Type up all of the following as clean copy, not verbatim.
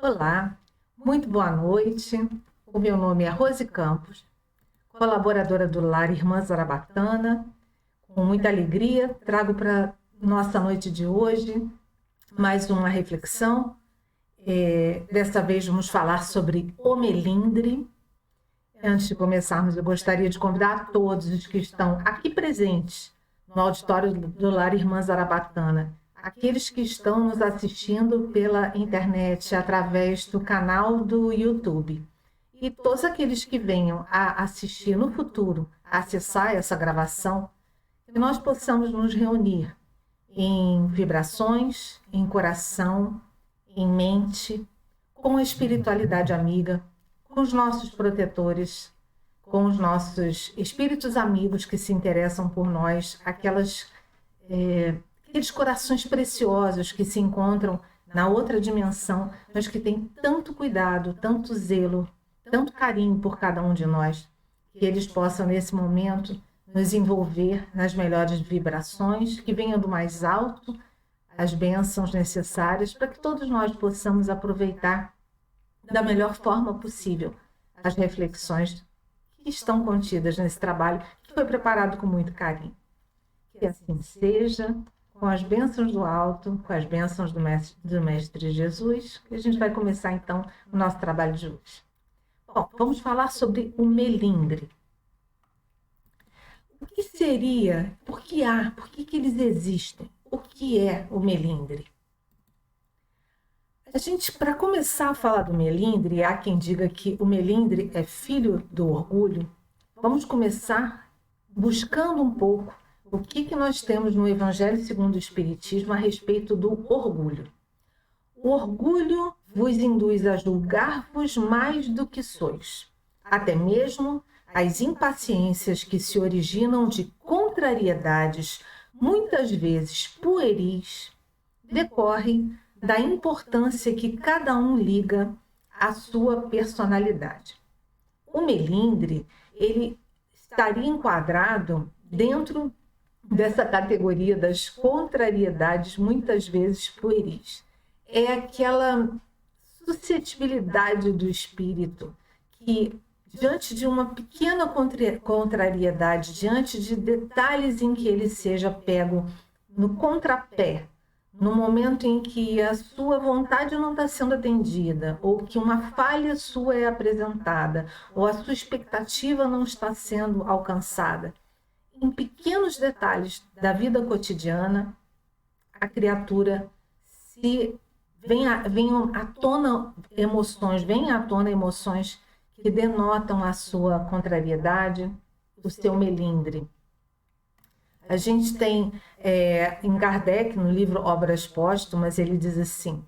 Olá, muito boa noite. O meu nome é Rose Campos, colaboradora do Lar Irmã Zarabatana. Com muita alegria, trago para nossa noite de hoje mais uma reflexão. Dessa vez vamos falar sobre o melindre. Antes de começarmos, eu gostaria de convidar a todos os que estão aqui presentes no auditório do Lar Irmã Zarabatana, aqueles que estão nos assistindo pela internet através do canal do YouTube e todos aqueles que venham a assistir no futuro, a acessar essa gravação, que nós possamos nos reunir em vibrações, em coração, em mente, com a espiritualidade amiga, com os nossos protetores, com os nossos espíritos amigos que se interessam por nós, aqueles corações preciosos que se encontram na outra dimensão, mas que têm tanto cuidado, tanto zelo, tanto carinho por cada um de nós, que eles possam, nesse momento, nos envolver nas melhores vibrações, que venham do mais alto, as bênçãos necessárias, para que todos nós possamos aproveitar da melhor forma possível as reflexões que estão contidas nesse trabalho, que foi preparado com muito carinho. Que assim seja, com as bênçãos do alto, com as bênçãos do Mestre Jesus, que a gente vai começar então o nosso trabalho de hoje. Bom, vamos falar sobre o melindre. O que seria, por que eles existem? O que é o melindre? Para começar a falar do melindre, há quem diga que o melindre é filho do orgulho. Vamos começar buscando um pouco o que nós temos no Evangelho segundo o Espiritismo a respeito do orgulho. O orgulho vos induz a julgar-vos mais do que sois, até mesmo as impaciências que se originam de contrariedades, muitas vezes pueris, decorrem da importância que cada um liga à sua personalidade. O melindre, ele estaria enquadrado dentro dessa categoria das contrariedades, muitas vezes pueris. É aquela suscetibilidade do espírito que, diante de uma pequena contrariedade, diante de detalhes em que ele seja pego no contrapé, no momento em que a sua vontade não está sendo atendida, ou que uma falha sua é apresentada, ou a sua expectativa não está sendo alcançada, em pequenos detalhes da vida cotidiana, a criatura vem à tona emoções que denotam a sua contrariedade, o seu melindre. A gente tem em Kardec, no livro Obras Póstumas, ele diz assim: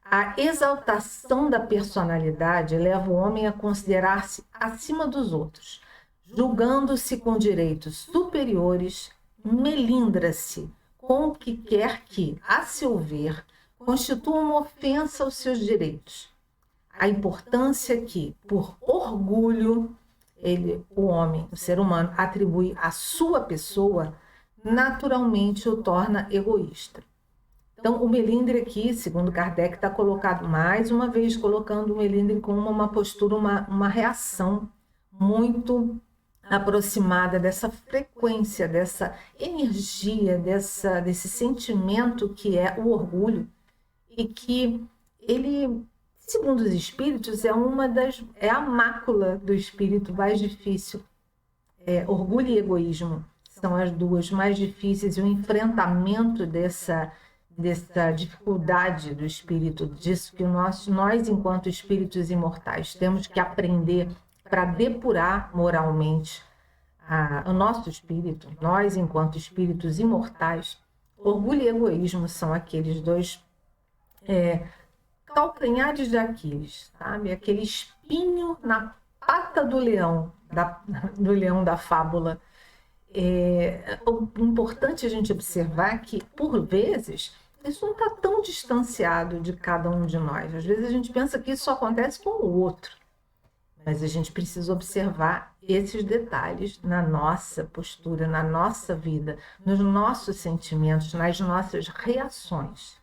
a exaltação da personalidade leva o homem a considerar-se acima dos outros, julgando-se com direitos superiores, melindra-se com o que quer que, a seu ver, constitua uma ofensa aos seus direitos. A importância que, por orgulho, o homem, o ser humano, atribui à sua pessoa, naturalmente o torna egoísta. Então, o melindre aqui, segundo Kardec, está colocado mais uma vez, colocando o melindre como uma postura, uma reação muito aproximada dessa frequência, dessa energia, desse sentimento que é o orgulho, e que ele, segundo os espíritos, é a mácula do espírito mais difícil. Orgulho e egoísmo são as duas mais difíceis, e o enfrentamento dessa dificuldade do espírito, disso que nós, enquanto espíritos imortais, temos que aprender para depurar moralmente o nosso espírito, nós, enquanto espíritos imortais. Orgulho e egoísmo são aqueles dois calcanhares de Aquiles, sabe? Aquele espinho na pata do leão, do leão da fábula. O importante a gente observar que, por vezes, isso não está tão distanciado de cada um de nós. Às vezes a gente pensa que isso só acontece com o outro, mas a gente precisa observar esses detalhes na nossa postura, na nossa vida, nos nossos sentimentos, nas nossas reações.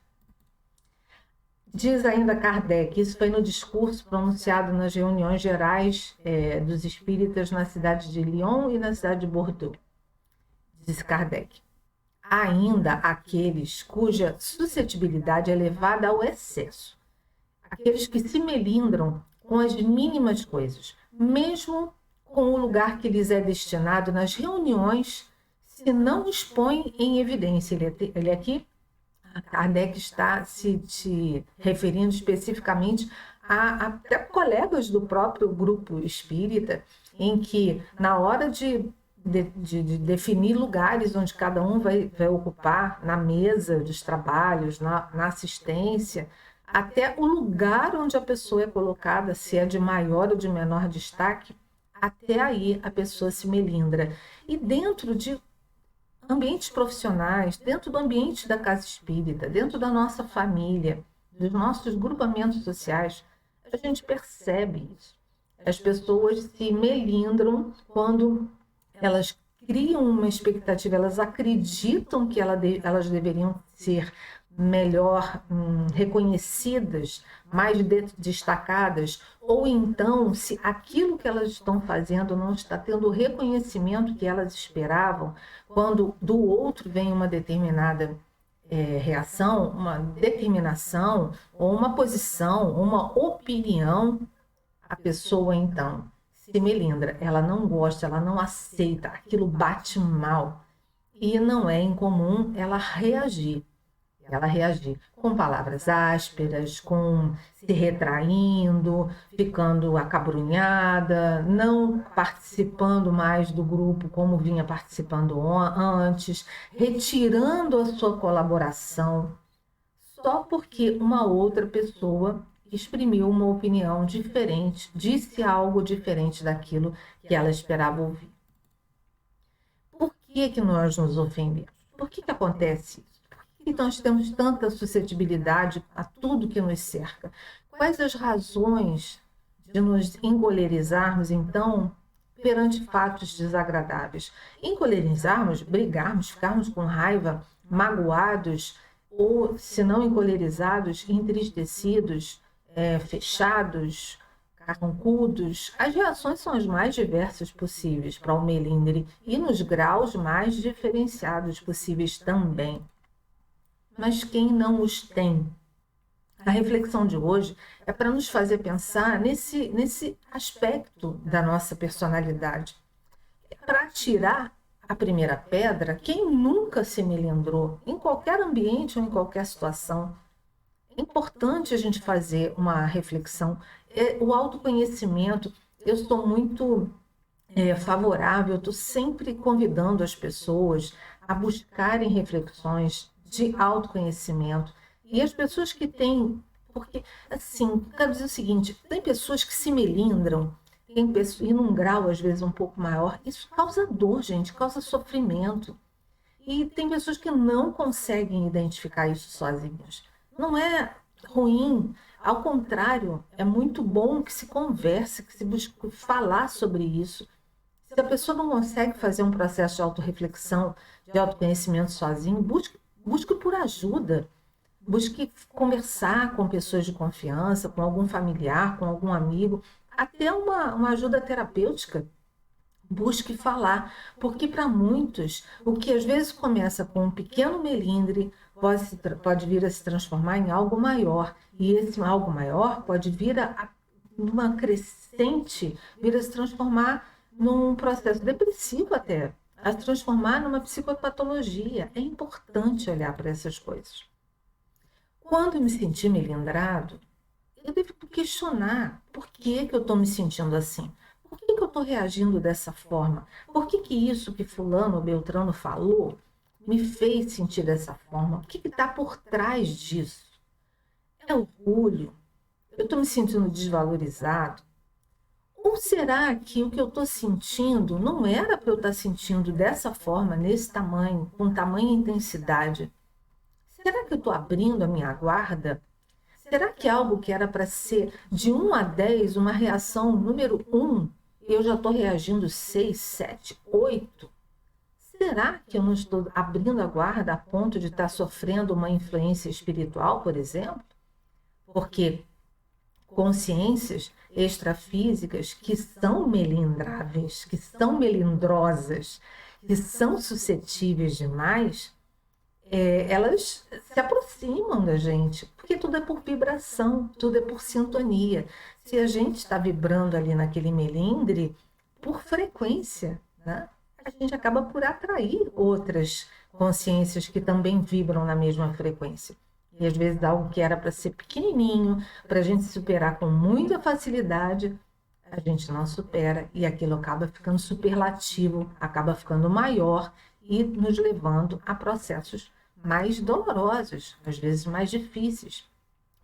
Diz ainda Kardec, isso foi no discurso pronunciado nas reuniões gerais dos espíritas na cidade de Lyon e na cidade de Bordeaux. Diz Kardec, há ainda aqueles cuja suscetibilidade é levada ao excesso, aqueles que se melindram com as mínimas coisas, mesmo com o lugar que lhes é destinado nas reuniões, se não expõe em evidência. Ele aqui, Kardec está se referindo especificamente a até colegas do próprio grupo espírita, em que, na hora de definir lugares onde cada um vai ocupar, na mesa dos trabalhos, na assistência, até o lugar onde a pessoa é colocada, se é de maior ou de menor destaque, até aí a pessoa se melindra. E dentro de ambientes profissionais, dentro do ambiente da casa espírita, dentro da nossa família, dos nossos grupamentos sociais, a gente percebe isso. As pessoas se melindram quando elas criam uma expectativa, elas acreditam que elas deveriam ser melhor reconhecidas, mais destacadas, ou então, se aquilo que elas estão fazendo não está tendo o reconhecimento que elas esperavam, quando do outro vem uma determinada reação, uma determinação, ou uma posição, uma opinião, a pessoa então se melindra, ela não gosta, ela não aceita, aquilo bate mal. E não é incomum ela reagir com palavras ásperas, com se retraindo, ficando acabrunhada, não participando mais do grupo como vinha participando antes, retirando a sua colaboração, só porque uma outra pessoa exprimiu uma opinião diferente, disse algo diferente daquilo que ela esperava ouvir. Por que nós nos ofendemos? Por que acontece isso? Por que nós temos tanta suscetibilidade a tudo que nos cerca? Quais as razões de nos encolerizarmos, então, perante fatos desagradáveis? Encolerizarmos, brigarmos, ficarmos com raiva, magoados, ou, se não encolerizados, entristecidos, fechados, carrancudos. As reações são as mais diversas possíveis para o melindre e nos graus mais diferenciados possíveis também. Mas quem não os tem? A reflexão de hoje é para nos fazer pensar nesse aspecto da nossa personalidade. É para tirar a primeira pedra quem nunca se melindrou, em qualquer ambiente ou em qualquer situação. É importante a gente fazer uma reflexão. O autoconhecimento, eu estou muito favorável, estou sempre convidando as pessoas a buscarem reflexões de autoconhecimento. E as pessoas que têm, porque, assim, quero dizer o seguinte, tem pessoas que se melindram, tem pessoas, e num grau, às vezes, um pouco maior, isso causa dor, gente, causa sofrimento. E tem pessoas que não conseguem identificar isso sozinhas. Não é ruim, ao contrário, é muito bom que se converse, que se busque falar sobre isso. Se a pessoa não consegue fazer um processo de autorreflexão, de autoconhecimento sozinho, busque por ajuda. Busque conversar com pessoas de confiança, com algum familiar, com algum amigo, até uma ajuda terapêutica. Busque falar, porque para muitos, o que às vezes começa com um pequeno melindre pode vir a se transformar em algo maior. E esse algo maior pode vir numa crescente, vir a se transformar num processo depressivo até, a se transformar numa psicopatologia. É importante olhar para essas coisas. Quando eu me sentir melindrado, eu devo questionar por que eu estou me sentindo assim. Por que eu estou reagindo dessa forma? Por que isso que fulano ou Beltrano falou me fez sentir dessa forma? O que está por trás disso? É orgulho? Eu estou me sentindo desvalorizado? Ou será que o que eu estou sentindo não era para eu estar sentindo dessa forma, nesse tamanho, com tamanha intensidade? Será que eu estou abrindo a minha guarda? Será que algo que era para ser de 1 a 10, uma reação número 1, eu já estou reagindo 6, 7, 8? Será que eu não estou abrindo a guarda a ponto de estar sofrendo uma influência espiritual, por exemplo? porque consciências extrafísicas que são melindráveis, que são melindrosas, que são suscetíveis demais, elas se aproximam da gente, porque tudo é por vibração, tudo é por sintonia. Se a gente está vibrando ali naquele melindre, por frequência, né, a gente acaba por atrair outras consciências que também vibram na mesma frequência. E às vezes algo que era para ser pequenininho, para a gente superar com muita facilidade, a gente não supera e aquilo acaba ficando superlativo, acaba ficando maior e nos levando a processos mais dolorosos, às vezes mais difíceis.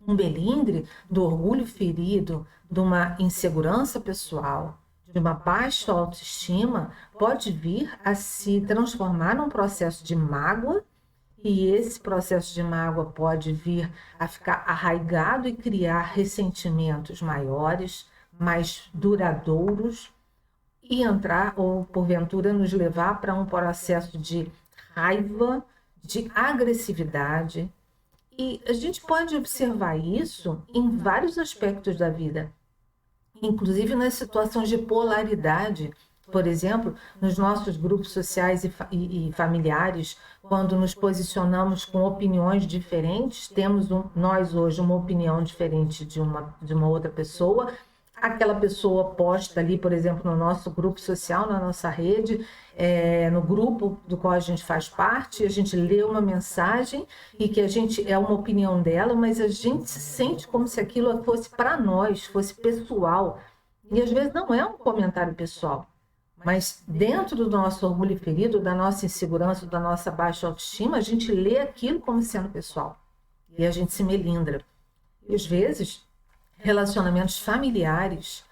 Um melindre do orgulho ferido, de uma insegurança pessoal, de uma baixa autoestima, pode vir a se transformar num processo de mágoa, e esse processo de mágoa pode vir a ficar arraigado e criar ressentimentos maiores, mais duradouros, e entrar, ou porventura nos levar para um processo de raiva, de agressividade. E a gente pode observar isso em vários aspectos da vida, inclusive nas situações de polaridade. Por exemplo, nos nossos grupos sociais e familiares, quando nos posicionamos com opiniões diferentes, temos nós hoje uma opinião diferente de uma outra pessoa, aquela pessoa posta ali, por exemplo, no nosso grupo social, na nossa rede, no grupo do qual a gente faz parte, a gente lê uma mensagem e que a gente é uma opinião dela, mas a gente se sente como se aquilo fosse para nós, fosse pessoal. E às vezes não é um comentário pessoal, mas dentro do nosso orgulho ferido, da nossa insegurança, da nossa baixa autoestima, a gente lê aquilo como sendo pessoal e a gente se melindra. E às vezes relacionamentos familiares,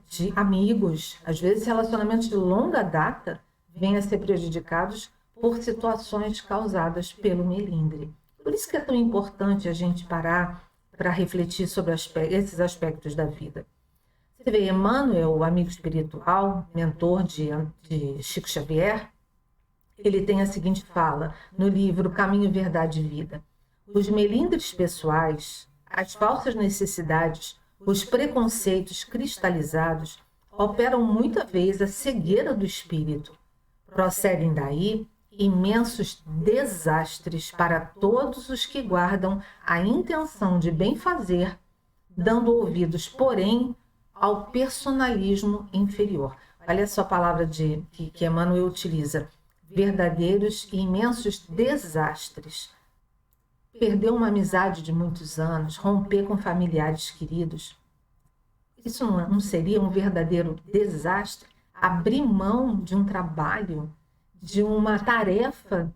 de amigos, às vezes relacionamentos de longa data, vêm a ser prejudicados por situações causadas pelo melindre. Por isso que é tão importante a gente parar para refletir sobre esses aspectos da vida. Você vê, Emmanuel, o amigo espiritual, mentor de Chico Xavier, ele tem a seguinte fala no livro Caminho, Verdade e Vida: os melindres pessoais, as falsas necessidades, os preconceitos cristalizados operam muita vez a cegueira do espírito. Procedem daí imensos desastres para todos os que guardam a intenção de bem fazer, dando ouvidos, porém, ao personalismo inferior. Olha só a palavra que Emmanuel utiliza: verdadeiros e imensos desastres. Perder uma amizade de muitos anos, romper com familiares queridos, isso não seria um verdadeiro desastre? Abrir mão de um trabalho, de uma tarefa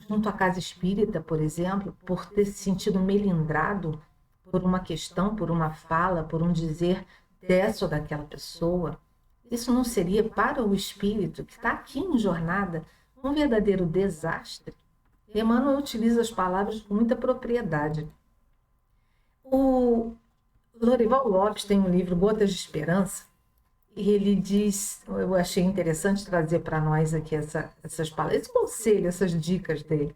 junto à casa espírita, por exemplo, por ter se sentido melindrado por uma questão, por uma fala, por um dizer dessa ou daquela pessoa, isso não seria para o espírito que está aqui em jornada um verdadeiro desastre? Emmanuel utiliza as palavras com muita propriedade. O Lorival Lopes tem um livro, Gotas de Esperança, e ele diz, eu achei interessante trazer para nós aqui essas palavras, esse conselho, essas dicas dele.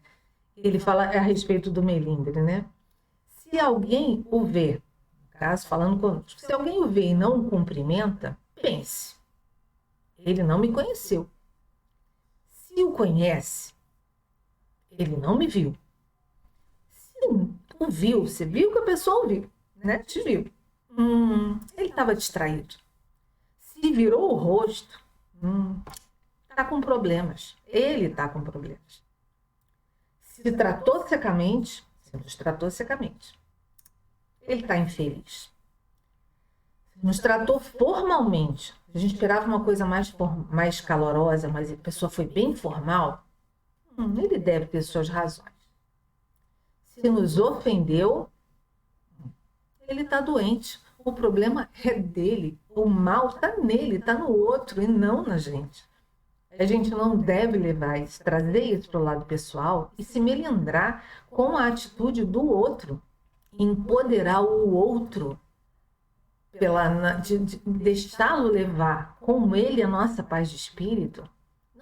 Ele fala a respeito do melindre, né? Se alguém o vê, no caso, falando conosco, se alguém o vê e não o cumprimenta, pense, ele não me conheceu. Se o conhece, ele não me viu. Se o viu, você viu que a pessoa ouviu, né? Te viu. Ele estava distraído. Se virou o rosto, está com problemas. Ele está com problemas. Se tratou secamente, se nos tratou secamente, ele está infeliz. Se nos tratou formalmente, a gente esperava uma coisa mais calorosa, mas a pessoa foi bem formal, ele deve ter suas razões. Se nos ofendeu, ele está doente. O problema é dele. O mal está nele, está no outro e não na gente. A gente não deve levar isso, trazer isso para o lado pessoal e se melindrar com a atitude do outro. Empoderar o outro, de deixá-lo levar com ele a nossa paz de espírito.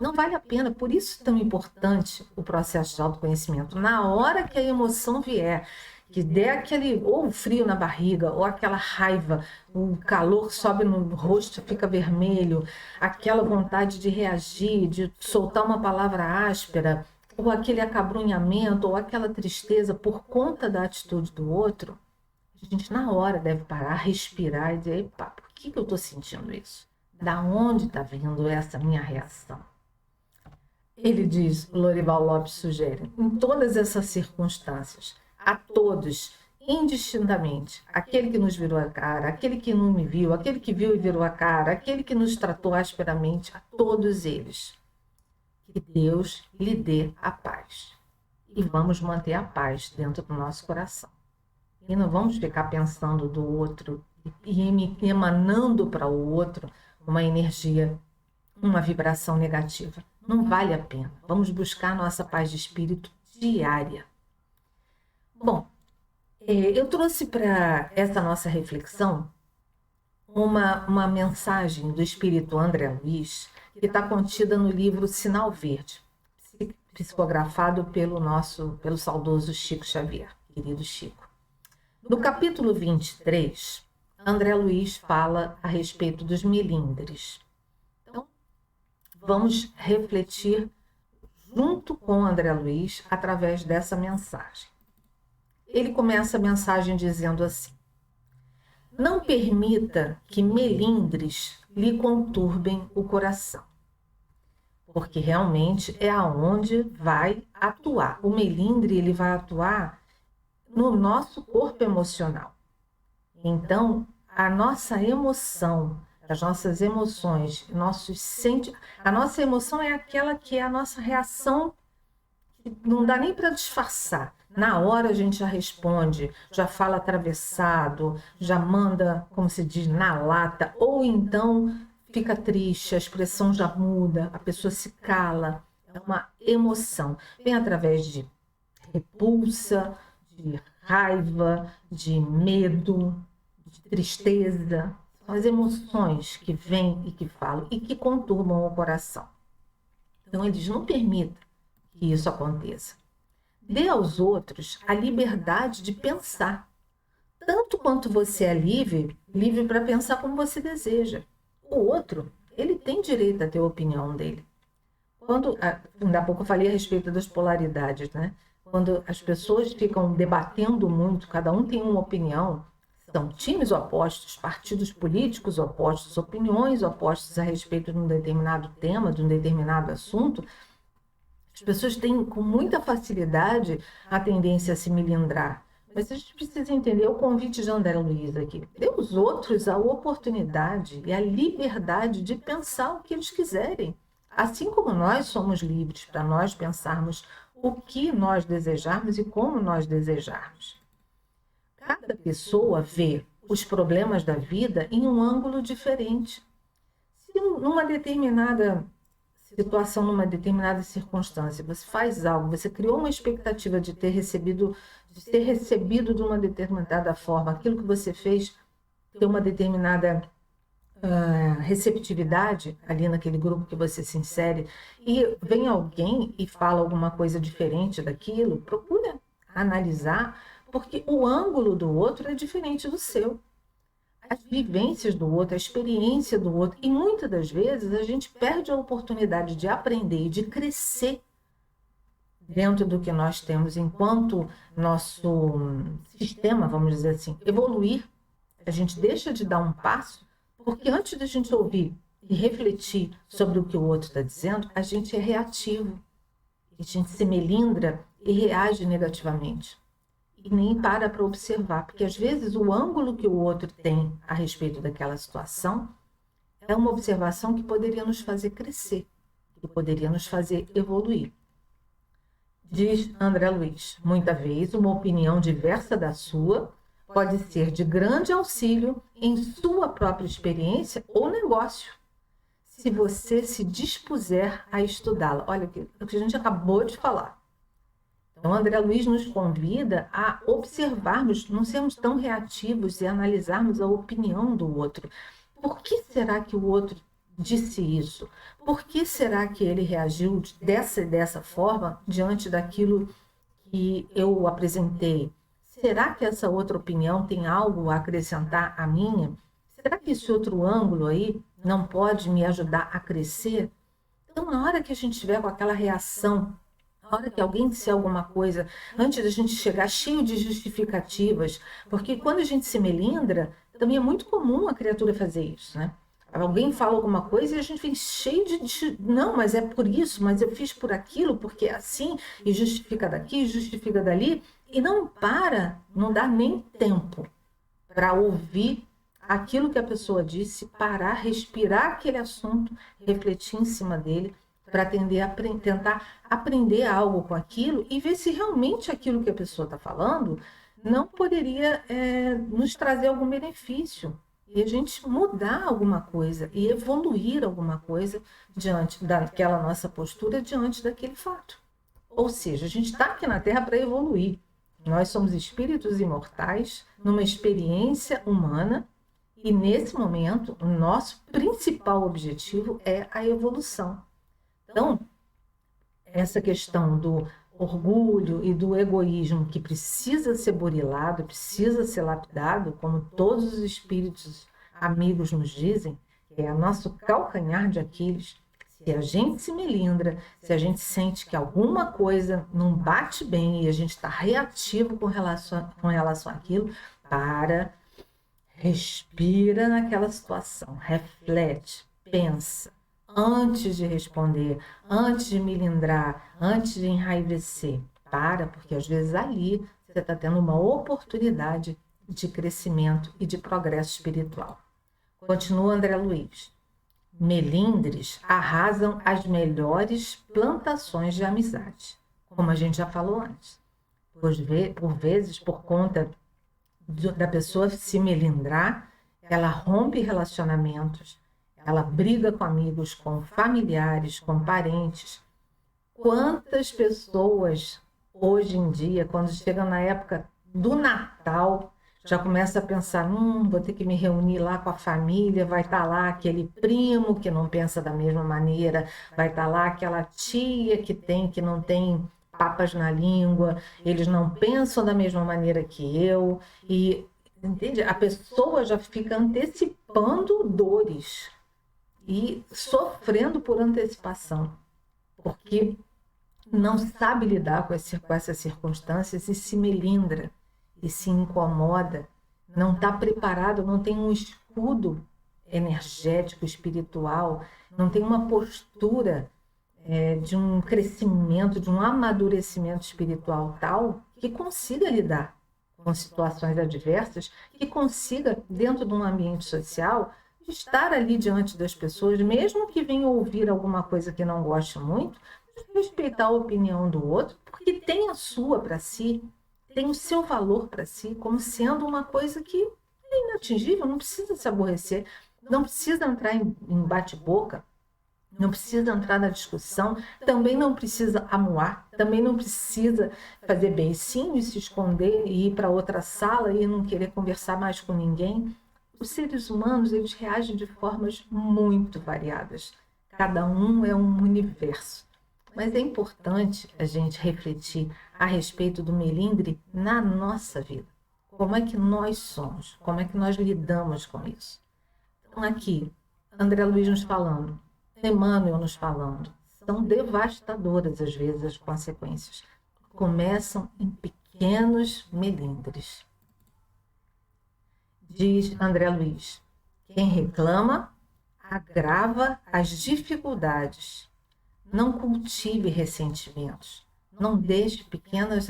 Não vale a pena, por isso é tão importante o processo de autoconhecimento. Na hora que a emoção vier, que der aquele, ou frio na barriga, ou aquela raiva, o calor sobe no rosto, fica vermelho, aquela vontade de reagir, de soltar uma palavra áspera, ou aquele acabrunhamento, ou aquela tristeza por conta da atitude do outro, a gente na hora deve parar, respirar e dizer, epa, por que eu estou sentindo isso? Da onde está vindo essa minha reação? Ele diz, Lorival Lopes sugere, em todas essas circunstâncias, a todos, indistintamente, aquele que nos virou a cara, aquele que não me viu, aquele que viu e virou a cara, aquele que nos tratou asperamente, a todos eles, que Deus lhe dê a paz. E vamos manter a paz dentro do nosso coração. E não vamos ficar pensando do outro e emanando para o outro uma energia, uma vibração negativa. Não vale a pena. Vamos buscar a nossa paz de espírito diária. Bom, eu trouxe para essa nossa reflexão uma mensagem do espírito André Luiz, que está contida no livro Sinal Verde, psicografado pelo saudoso Chico Xavier, querido Chico. No capítulo 23, André Luiz fala a respeito dos melindres. Então, vamos refletir junto com André Luiz através dessa mensagem. Ele começa a mensagem dizendo assim: não permita que melindres lhe conturbem o coração, porque realmente é aonde vai atuar. O melindre ele vai atuar no nosso corpo emocional. Então, a nossa emoção, as nossas emoções, a nossa emoção é aquela que é a nossa reação, que não dá nem para disfarçar. Na hora a gente já responde, já fala atravessado, já manda, como se diz, na lata, ou então fica triste, a expressão já muda, a pessoa se cala. É uma emoção. Vem através de repulsa, de raiva, de medo, de tristeza. São as emoções que vêm e que falam e que conturbam o coração. Então, eles não permitam que isso aconteça. Dê aos outros a liberdade de pensar, tanto quanto você é livre para pensar como você deseja. O outro, ele tem direito a ter a opinião dele. Ainda há pouco eu falei a respeito das polaridades, né? Quando as pessoas ficam debatendo muito, cada um tem uma opinião, são times opostos, partidos políticos opostos, opiniões opostas a respeito de um determinado tema, de um determinado assunto, as pessoas têm com muita facilidade a tendência a se melindrar. Mas a gente precisa entender o convite de André Luiz aqui. Dê aos outros a oportunidade e a liberdade de pensar o que eles quiserem. Assim como nós somos livres para nós pensarmos o que nós desejarmos e como nós desejarmos. Cada pessoa vê os problemas da vida em um ângulo diferente. Se numa determinada situação, numa determinada circunstância, você faz algo, você criou uma expectativa de ser recebido de uma determinada forma, aquilo que você fez ter uma determinada receptividade ali naquele grupo que você se insere, e vem alguém e fala alguma coisa diferente daquilo, procura analisar, porque o ângulo do outro é diferente do seu. As vivências do outro, a experiência do outro, e muitas das vezes a gente perde a oportunidade de aprender e de crescer dentro do que nós temos enquanto nosso sistema, vamos dizer assim, evoluir. A gente deixa de dar um passo, porque antes da gente ouvir e refletir sobre o que o outro está dizendo, a gente é reativo, a gente se melindra e reage negativamente. E nem para observar, porque às vezes o ângulo que o outro tem a respeito daquela situação é uma observação que poderia nos fazer crescer, que poderia nos fazer evoluir. Diz André Luiz, muitas vezes uma opinião diversa da sua pode ser de grande auxílio em sua própria experiência ou negócio, se você se dispuser a estudá-la. Olha o que a gente acabou de falar. Então, André Luiz nos convida a observarmos, não sermos tão reativos e analisarmos a opinião do outro. Por que será que o outro disse isso? Por que será que ele reagiu dessa forma diante daquilo que eu apresentei? Será que essa outra opinião tem algo a acrescentar à minha? Será que esse outro ângulo aí não pode me ajudar a crescer? Então, na hora que a gente tiver com aquela reação, na hora que alguém disser alguma coisa, antes da gente chegar cheio de justificativas, porque quando a gente se melindra, também é muito comum a criatura fazer isso, né? Alguém fala alguma coisa e a gente vem cheio não, mas é por isso, mas eu fiz por aquilo, porque é assim, e justifica daqui, justifica dali, e não dá nem tempo para ouvir aquilo que a pessoa disse, parar, respirar aquele assunto, refletir em cima dele, para tentar aprender algo com aquilo e ver se realmente aquilo que a pessoa está falando não poderia nos trazer algum benefício. E a gente mudar alguma coisa e evoluir alguma coisa diante daquela nossa postura, diante daquele fato. Ou seja, a gente está aqui na Terra para evoluir. Nós somos espíritos imortais numa experiência humana e, nesse momento, o nosso principal objetivo é a evolução. Então, essa questão do orgulho e do egoísmo que precisa ser burilado, precisa ser lapidado, como todos os espíritos amigos nos dizem, que é o nosso calcanhar de Aquiles. Se a gente se melindra, se a gente sente que alguma coisa não bate bem e a gente está reativo com relação àquilo, respira naquela situação, reflete, pensa, antes de responder, antes de melindrar, antes de enraivecer. Porque às vezes ali você está tendo uma oportunidade de crescimento e de progresso espiritual. Continua André Luiz. Melindres arrasam as melhores plantações de amizade, como a gente já falou antes. Por vezes, por conta da pessoa se melindrar, ela rompe relacionamentos, ela briga com amigos, com familiares, com parentes. Quantas pessoas hoje em dia, quando chegam na época do Natal, já começa a pensar, vou ter que me reunir lá com a família, vai estar lá aquele primo que não pensa da mesma maneira, vai estar lá aquela tia que não tem papas na língua, eles não pensam da mesma maneira que eu, e entende? A pessoa já fica antecipando dores e sofrendo por antecipação, porque não sabe lidar com essas circunstâncias e se melindra e se incomoda, não está preparado, não tem um escudo energético, espiritual, não tem uma postura de um crescimento, de um amadurecimento espiritual tal que consiga lidar com situações adversas, que consiga, dentro de um ambiente social, estar ali diante das pessoas, mesmo que venha ouvir alguma coisa que não goste muito, respeitar a opinião do outro, porque tem a sua para si, tem o seu valor para si, como sendo uma coisa que é inatingível, não precisa se aborrecer, não precisa entrar em bate-boca, não precisa entrar na discussão, também não precisa amuar, também não precisa fazer beicinho e se esconder e ir para outra sala e não querer conversar mais com ninguém. Os seres humanos, eles reagem de formas muito variadas. Cada um é um universo. Mas é importante a gente refletir a respeito do melindre na nossa vida. Como é que nós somos? Como é que nós lidamos com isso? Então aqui, André Luiz nos falando, Emmanuel nos falando, são devastadoras às vezes as consequências. Começam em pequenos melindres. Diz André Luiz, quem reclama agrava as dificuldades. Não cultive ressentimentos. Não deixe pequenas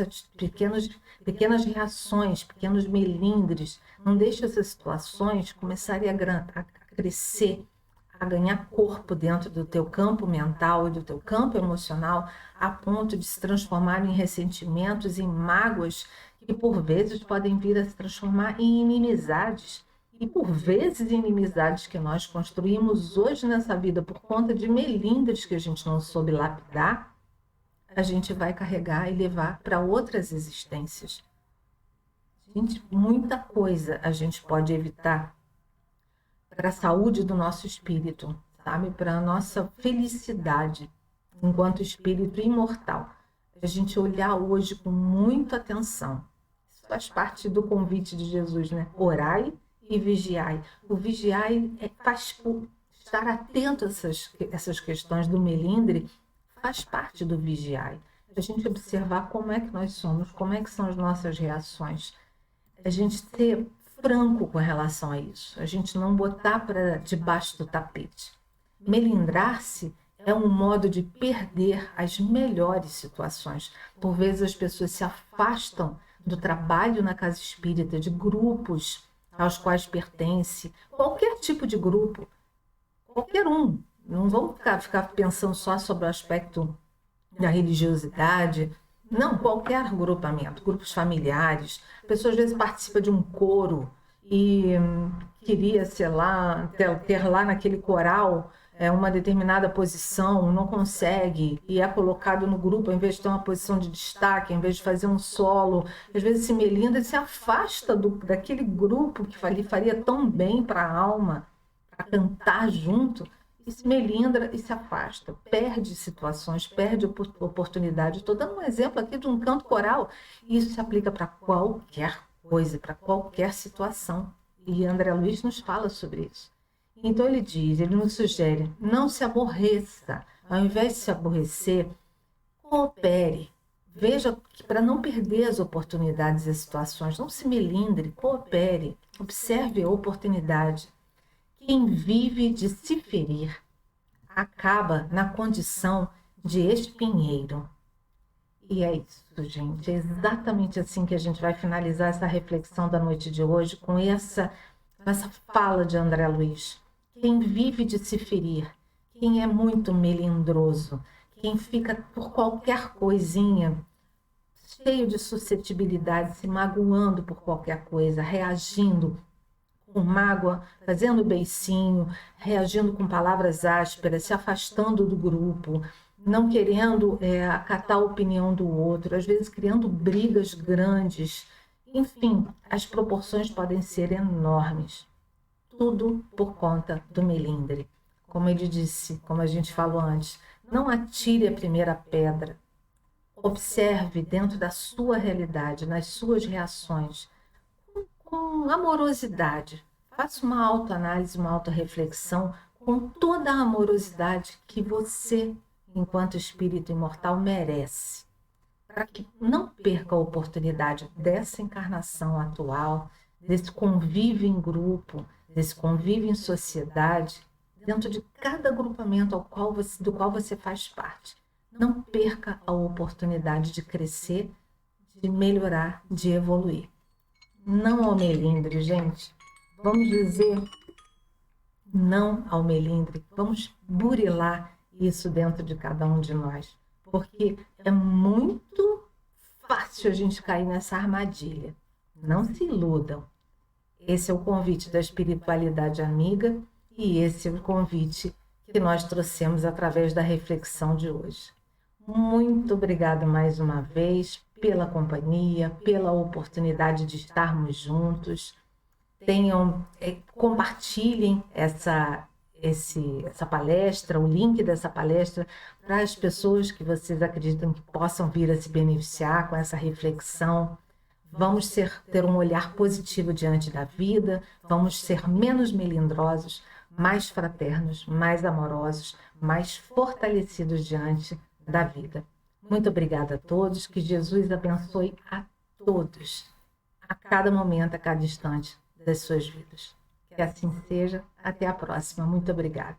reações, pequenos melindres. Não deixe essas situações começarem a crescer, a ganhar corpo dentro do teu campo mental e do teu campo emocional, a ponto de se transformar em ressentimentos, em mágoas, que por vezes podem vir a se transformar em inimizades. E por vezes inimizades que nós construímos hoje nessa vida por conta de melindres que a gente não soube lapidar, a gente vai carregar e levar para outras existências. Gente, muita coisa a gente pode evitar para a saúde do nosso espírito, sabe? Para a nossa felicidade enquanto espírito imortal. A gente olhar hoje com muita atenção. faz parte do convite de Jesus, né? Orai e vigiai. O vigiai faz por estar atento a essas questões do melindre, faz parte do vigiai. A gente observar como é que nós somos, como é que são as nossas reações. A gente ser franco com relação a isso. A gente não botar para debaixo do tapete. Melindrar-se é um modo de perder as melhores situações. Por vezes as pessoas se afastam do trabalho na casa espírita, de grupos aos quais pertence, qualquer tipo de grupo, qualquer um. Não vamos ficar pensando só sobre o aspecto da religiosidade. Não, qualquer agrupamento, grupos familiares. A pessoa às vezes participa de um coro e queria, sei lá, ter lá naquele coral uma determinada posição, não consegue e é colocado no grupo, ao invés de ter uma posição de destaque, ao invés de fazer um solo, às vezes se melinda e se afasta daquele grupo que faria tão bem para a alma, para cantar junto, e se melindra e se afasta, perde situações, perde oportunidade. Estou dando um exemplo aqui de um canto coral, e isso se aplica para qualquer coisa, para qualquer situação. E André Luiz nos fala sobre isso. Então ele nos sugere, não se aborreça. Ao invés de se aborrecer, coopere. Veja que para não perder as oportunidades e situações, não se melindre, coopere, observe a oportunidade. Quem vive de se ferir acaba na condição de espinheiro. E é isso, gente. É exatamente assim que a gente vai finalizar essa reflexão da noite de hoje, com essa fala de André Luiz. Quem vive de se ferir, quem é muito melindroso, quem fica por qualquer coisinha, cheio de suscetibilidade, se magoando por qualquer coisa, reagindo com mágoa, fazendo beicinho, reagindo com palavras ásperas, se afastando do grupo, não querendo acatar a opinião do outro, às vezes criando brigas grandes. Enfim, as proporções podem ser enormes. Tudo por conta do melindre. Como ele disse, como a gente falou antes, não atire a primeira pedra. Observe dentro da sua realidade, nas suas reações, com amorosidade. Faça uma autoanálise, uma autorreflexão com toda a amorosidade que você, enquanto espírito imortal, merece, para que não perca a oportunidade dessa encarnação atual, desse convívio em grupo, desse convívio em sociedade, dentro de cada agrupamento do qual você faz parte. Não perca a oportunidade de crescer, de melhorar, de evoluir. Não ao melindre, gente. Vamos dizer não ao melindre. Vamos burilar isso dentro de cada um de nós. Porque é muito fácil a gente cair nessa armadilha. Não se iludam. Esse é o convite da espiritualidade amiga e esse é o convite que nós trouxemos através da reflexão de hoje. Muito obrigada mais uma vez pela companhia, pela oportunidade de estarmos juntos. Compartilhem essa palestra, o link dessa palestra, para as pessoas que vocês acreditam que possam vir a se beneficiar com essa reflexão. Vamos ter um olhar positivo diante da vida, vamos ser menos melindrosos, mais fraternos, mais amorosos, mais fortalecidos diante da vida. Muito obrigada a todos, que Jesus abençoe a todos, a cada momento, a cada instante das suas vidas. Que assim seja. Até a próxima. Muito obrigada.